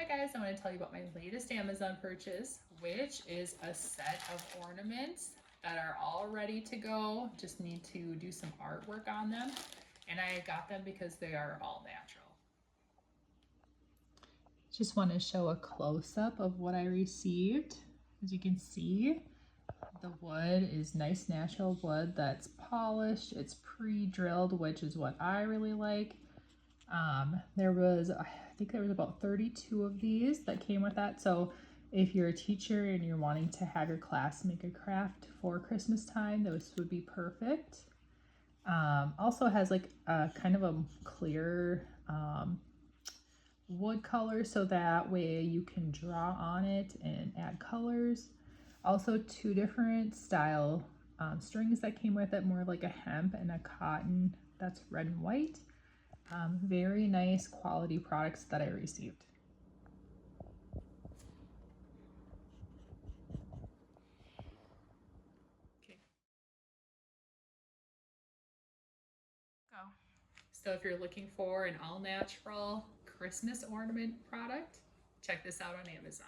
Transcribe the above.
Hi guys, I want to tell you about my latest Amazon purchase, which is a set of ornaments that are all ready to go. Just need to do some artwork on them. And I got them because they are all natural. Just want to show a close-up of what I received. As you can see, the wood is nice natural wood that's polished. It's pre-drilled, which is what I really like. I think there was about 32 of these that came with that. So if you're a teacher and you're wanting to have your class make a craft for Christmas time, those would be perfect. Also has like a kind of a clear wood color, so that way you can draw on it and add colors. Also two different style strings that came with it, more like a hemp and a cotton that's red and white. Very nice quality products that I received. Okay. Go. So if you're looking for an all natural Christmas ornament product, check this out on Amazon.